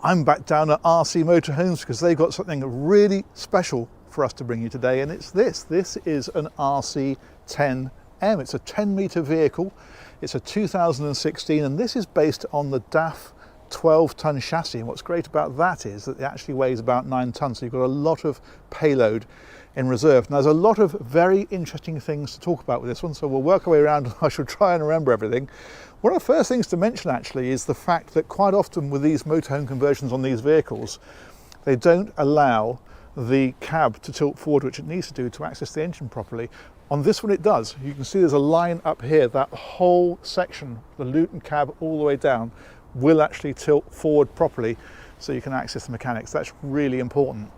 I'm back down at RC Motorhomes because they've got something really special for us to bring you today, and it's this. This is an RC10M. It's a 10-metre vehicle. It's a 2016, and this is based on the DAF 12-ton chassis. And what's great about that is that it actually weighs about 9 tons, so you've got a lot of payload in reserve. Now, there's a lot of very interesting things to talk about with this one, so we'll work our way around and I shall try and remember everything. One of the first things to mention actually is the fact that quite often with these motorhome conversions on these vehicles, they don't allow the cab to tilt forward, which it needs to do to access the engine properly. On this one it does. You can see there's a line up here. That whole section, the Luton cab all the way down, will actually tilt forward properly so you can access the mechanics. That's really important.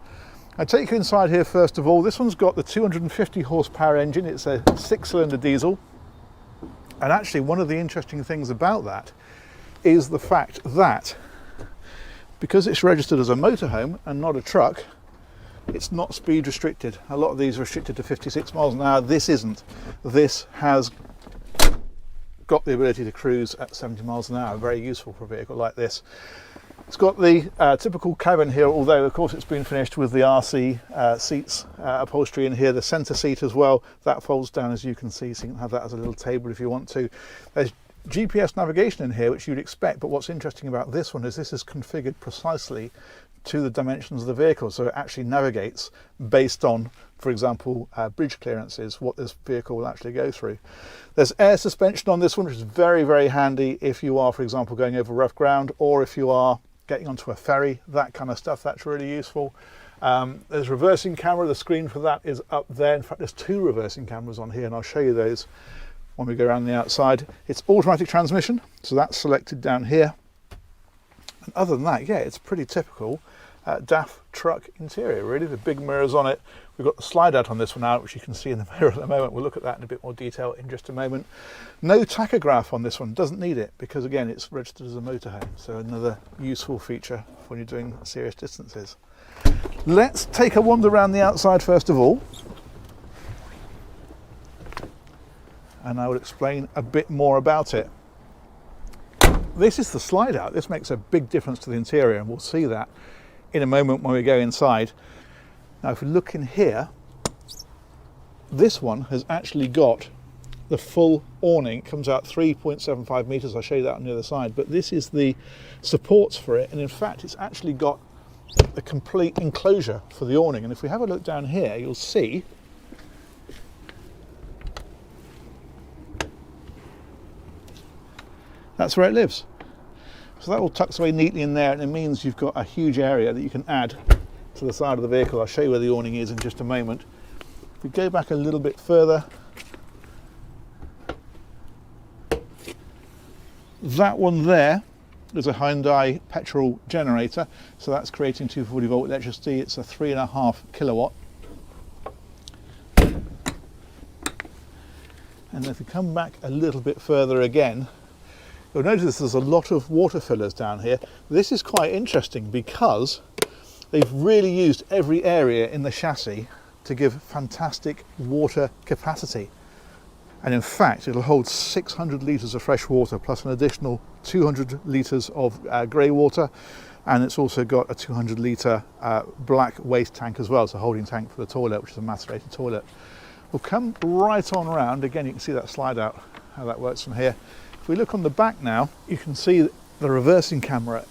I'll take you inside here first of all. This one's got the 250 horsepower engine. It's a 6-cylinder diesel. And actually one of the interesting things about that is the fact that because it's registered as a motorhome and not a truck, it's not speed restricted. A lot of these are restricted to 56 miles an hour. This isn't. This has got the ability to cruise at 70 miles an hour. Very useful for a vehicle like this. It's got the typical cabin here, although of course it's been finished with the RC seats upholstery in here. The centre seat as well, that folds down as you can see, so you can have that as a little table if you want to. There's GPS navigation in here, which you'd expect, but what's interesting about this one is this is configured precisely to the dimensions of the vehicle, so it actually navigates based on, for example, bridge clearances, what this vehicle will actually go through. There's air suspension on this one, which is very, very handy if you are, for example, going over rough ground, or if you are getting onto a ferry, that kind of stuff. That's really useful. There's reversing camera. The screen for that is up there. In fact, there's 2 reversing cameras on here, and I'll show you those when we go around the outside. It's automatic transmission, so that's selected down here. And other than that, yeah, it's pretty typical DAF truck interior, really. The big mirrors on it. We've got the slide out on this one out, which you can see in the mirror at the moment. We'll look at that in a bit more detail in just a moment. No tachograph on this one, doesn't need it, because again, it's registered as a motorhome. So another useful feature when you're doing serious distances. Let's take a wander around the outside first of all. And I will explain a bit more about it. This is the slide out. This makes a big difference to the interior, and we'll see that in a moment when we go inside. Now, if we look in here, this one has actually got the full awning. It comes out 3.75 meters. I'll show you that on the other side, but this is the supports for it. And in fact, it's actually got a complete enclosure for the awning. And if we have a look down here, you'll see that's where it lives. So that all tucks away neatly in there, and it means you've got a huge area that you can add to the side of the vehicle. I'll show you where the awning is in just a moment. If we go back a little bit further, that one there is a Hyundai petrol generator, so that's creating 240 volt electricity. It's a 3.5 kilowatt. And if we come back a little bit further again, you'll notice there's a lot of water fillers down here. This is quite interesting because they've really used every area in the chassis to give fantastic water capacity. And in fact, it'll hold 600 litres of fresh water plus an additional 200 litres of grey water. And it's also got a 200 litre black waste tank as well. It's a holding tank for the toilet, which is a macerated toilet. We'll come right on around. Again, you can see that slide out, how that works from here. If we look on the back now, you can see the reversing camera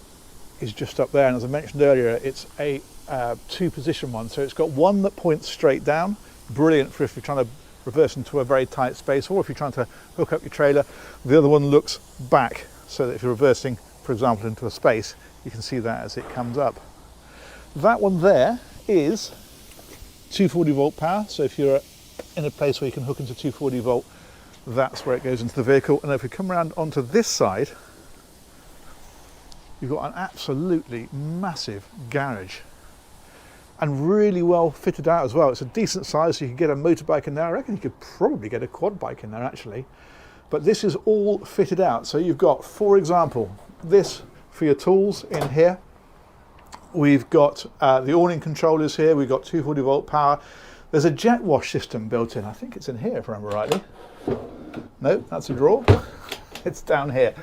is just up there, and as I mentioned earlier, it's a 2-position one, so it's got one that points straight down, brilliant for if you're trying to reverse into a very tight space, or if you're trying to hook up your trailer. The other one looks back, so that if you're reversing, for example, into a space, you can see that as it comes up. That one there is 240 volt power, so if you're in a place where you can hook into 240 volt, that's where it goes into the vehicle. And if we come around onto this side, you've got an absolutely massive garage and really well fitted out as well. It's a decent size, so you can get a motorbike in there. I reckon you could probably get a quad bike in there actually, but this is all fitted out. So you've got, for example, this for your tools in here. We've got the awning controllers here. We've got 240 volt power. There's a jet wash system built in. I think it's in here if I remember rightly. No, that's a drawer. It's down here.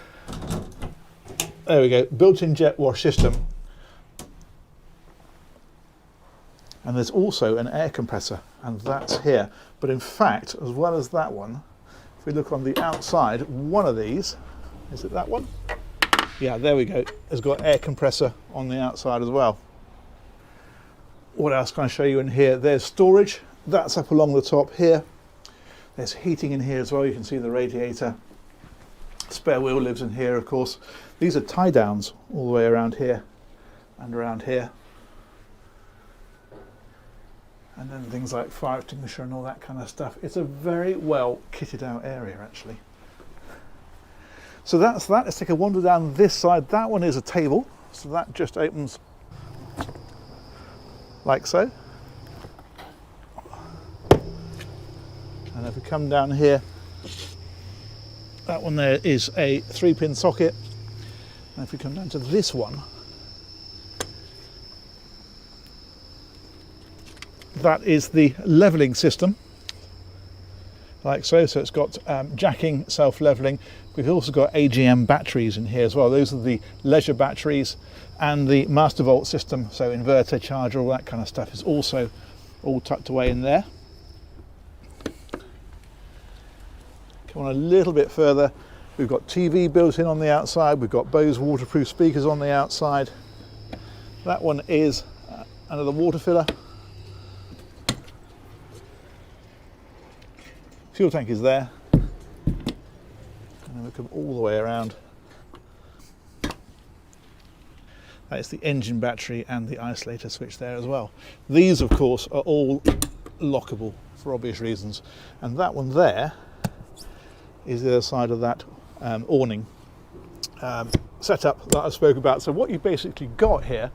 There we go, built-in jet wash system. And there's also an air compressor, and that's here. But in fact, as well as that one, if we look on the outside, one of these, is it that one? Yeah, there we go. It's got air compressor on the outside as well. What else can I show you in here? There's storage. That's up along the top here. There's heating in here as well. You can see the radiator. Spare wheel lives in here, of course. These are tie downs all the way around here and around here. And then things like fire extinguisher and all that kind of stuff. It's a very well kitted out area, actually. So that's that. Let's take a wander down this side. That one is a table, so that just opens like so. And if we come down here, that one there is a 3-pin socket. And if we come down to this one, that is the leveling system, like so. So it's got jacking, self-leveling. We've also got AGM batteries in here as well. Those are the leisure batteries, and the master volt system, so inverter, charger, all that kind of stuff is also all tucked away in there. Come on a little bit further, we've got TV built in on the outside, we've got Bose waterproof speakers on the outside. That one is another water filler. Fuel tank is there, and then we come all the way around. That is the engine battery and the isolator switch there as well. These, of course, are all lockable for obvious reasons, and that one there is the other side of that awning setup that I spoke about. So what you basically got here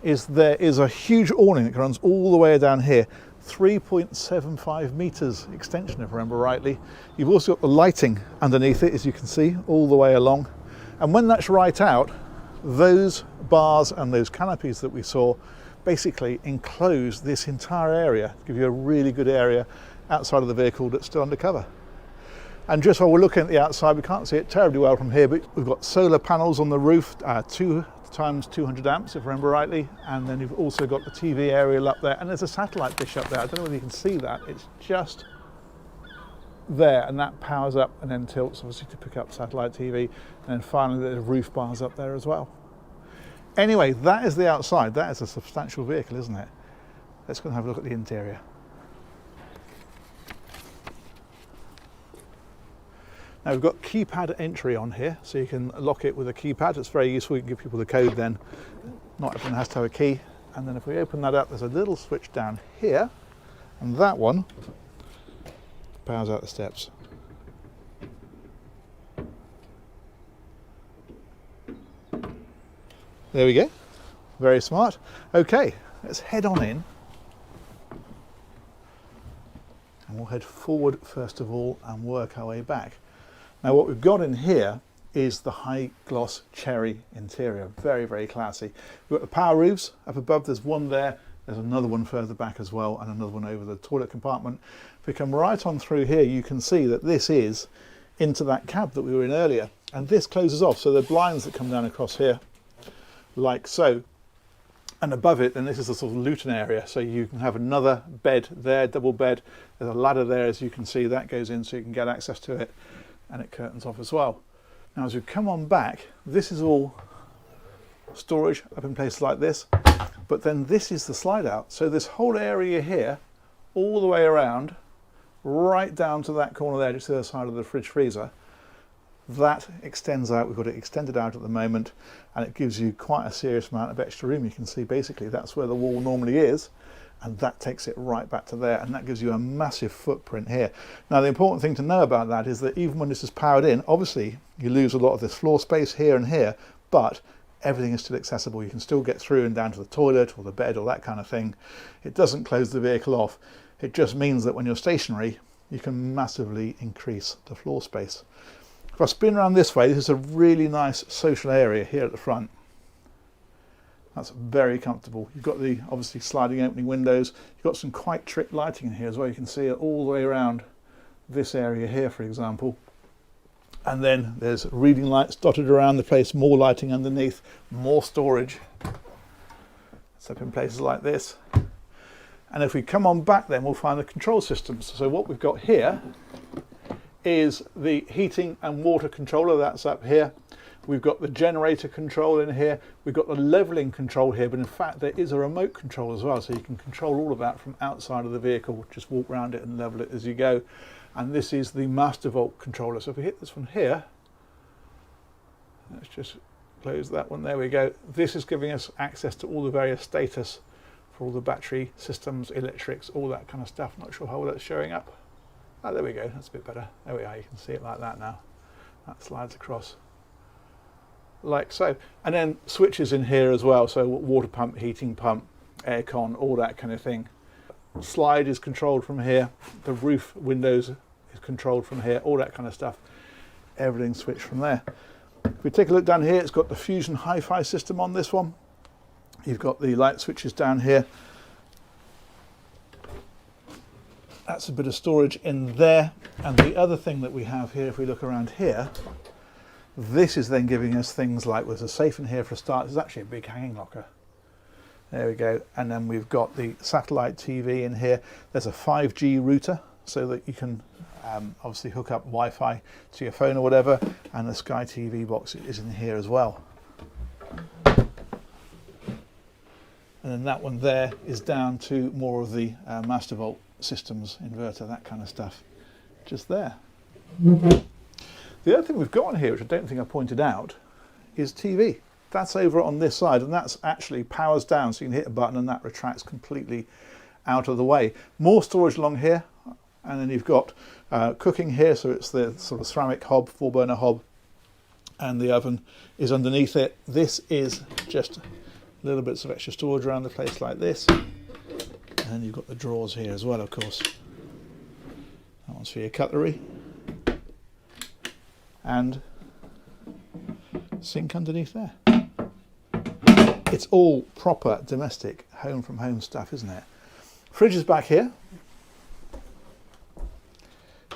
is there is a huge awning that runs all the way down here. 3.75 meters extension, if I remember rightly. You've also got the lighting underneath it, as you can see, all the way along. And when that's right out, those bars and those canopies that we saw basically enclose this entire area, give you a really good area outside of the vehicle that's still undercover. And just while we're looking at the outside, we can't see it terribly well from here, but we've got solar panels on the roof, 2 times 200 amps, if I remember rightly, and then you've also got the TV aerial up there, and there's a satellite dish up there. I don't know whether you can see that. It's just there, and that powers up and then tilts, obviously, to pick up satellite TV, and then finally there's roof bars up there as well. Anyway, that is the outside. That is a substantial vehicle, isn't it? Let's go and have a look at the interior. Now we've got keypad entry on here, so you can lock it with a keypad. It's very useful. You can give people the code then. Not everyone has to have a key. And then if we open that up, there's a little switch down here, and that one powers out the steps. There we go. Very smart. Okay, let's head on in. And we'll head forward first of all and work our way back. Now what we've got in here is the high gloss cherry interior. Very, very classy. We've got the power roofs up above. There's one there. There's another one further back as well, and another one over the toilet compartment. If we come right on through here, you can see that this is into that cab that we were in earlier. And this closes off. So the blinds that come down across here, like so. And above it, then this is a sort of Luton area. So you can have another bed there, double bed. There's a ladder there, as you can see. That goes in so you can get access to it. And it curtains off as well. Now as we come on back, this is all storage up in places like this, but then this is the slide out. So this whole area here, all the way around, right down to that corner there, just to the other side of the fridge freezer, that extends out. We've got it extended out at the moment, and it gives you quite a serious amount of extra room. You can see basically that's where the wall normally is, and that takes it right back to there, and that gives you a massive footprint here. Now the important thing to know about that is that even when this is powered in, obviously you lose a lot of this floor space here and here, but everything is still accessible. You can still get through and down to the toilet or the bed or that kind of thing. It doesn't close the vehicle off. It just means that when you're stationary, you can massively increase the floor space. If I spin around this way, this is a really nice social area here at the front. That's very comfortable. You've got the obviously sliding opening windows. You've got some quite trick lighting in here as well. You can see it all the way around this area here, for example. And then there's reading lights dotted around the place, more lighting underneath, more storage. It's up in places like this. And if we come on back, then we'll find the control systems. So what we've got here is the heating and water controller. That's up here. We've got the generator control in here. We've got the leveling control here, but in fact there is a remote control as well, so you can control all of that from outside of the vehicle. Just walk around it and level it as you go. And this is the master volt controller. So if we hit this one here, let's just close that one. There we go. This is giving us access to all the various status for all the battery systems, electrics, all that kind of stuff. Not sure how that's showing up. Oh, there we go. That's a bit better. There we are. You can see it like that now. That slides across like so. And then switches in here as well. So water pump, heating pump, aircon, all that kind of thing. Slide is controlled from here. The roof windows is controlled from here. All that kind of stuff. Everything's switched from there. If we take a look down here, it's got the Fusion Hi-Fi system on this one. You've got the light switches down here. That's a bit of storage in there. And the other thing that we have here, if we look around here, this is then giving us things like, there's a safe in here for a start. There's actually a big hanging locker. There we go. And then we've got the satellite TV in here. There's a 5G router so that you can obviously hook up Wi-Fi to your phone or whatever. And the Sky TV box is in here as well. And then that one there is down to more of the master volt systems, inverter, that kind of stuff, just there. The other thing we've got on here, which I don't think I pointed out, is TV. That's over on this side, and that's actually powers down, so you can hit a button and that retracts completely out of the way. More storage along here, and then you've got cooking here, so it's the sort of ceramic hob, 4-burner hob, and the oven is underneath it. This is just little bits of extra storage around the place like this. And then you've got the drawers here as well, of course. That one's for your cutlery. And sink underneath there. It's all proper domestic home from home stuff, isn't it? Fridge is back here.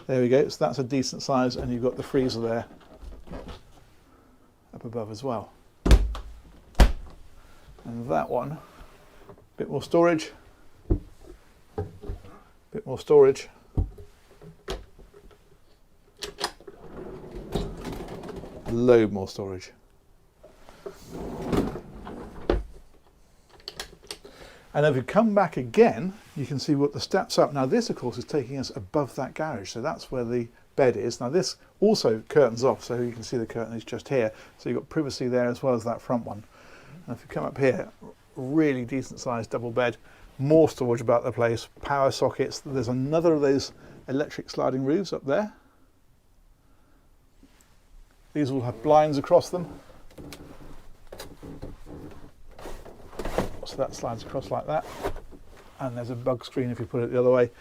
There we go, so that's a decent size, and you've got the freezer there up above as well. And that one, a bit more storage, bit more storage, a load more storage. And if we come back again, you can see what the steps up. Now this, of course, is taking us above that garage, so that's where the bed is. Now this also curtains off, so you can see the curtain is just here. So you've got privacy there as well as that front one. And if you come up here, really decent sized double bed, more storage about the place, power sockets. There's another of those electric sliding roofs up there. These will have blinds across them. So that slides across like that. And there's a bug screen if you put it the other way.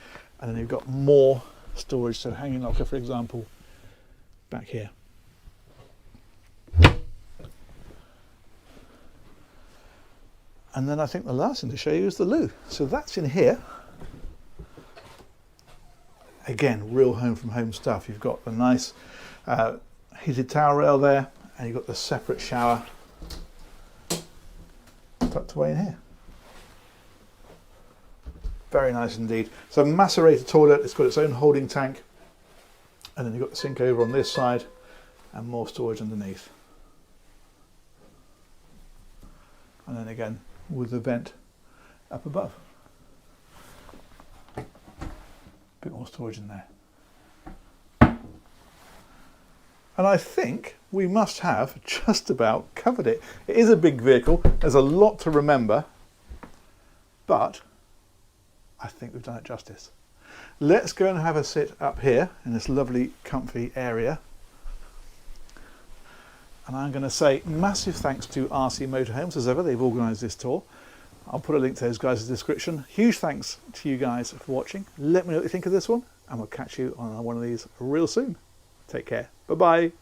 And then you've got more storage, so hanging locker, for example, back here. And then I think the last thing to show you is the loo. So that's in here. Again, real home from home stuff. You've got the nice heated towel rail there, and you've got the separate shower tucked away in here. Very nice indeed. So macerator toilet, it's got its own holding tank, and then you've got the sink over on this side and more storage underneath. And then again, with the vent up above. A bit more storage in there. And I think we must have just about covered it. It is a big vehicle, there's a lot to remember, but I think we've done it justice. Let's go and have a sit up here in this lovely comfy area. And I'm going to say massive thanks to RC Motorhomes, as ever. They've organised this tour. I'll put a link to those guys in the description. Huge thanks to you guys for watching. Let me know what you think of this one, and we'll catch you on one of these real soon. Take care. Bye-bye.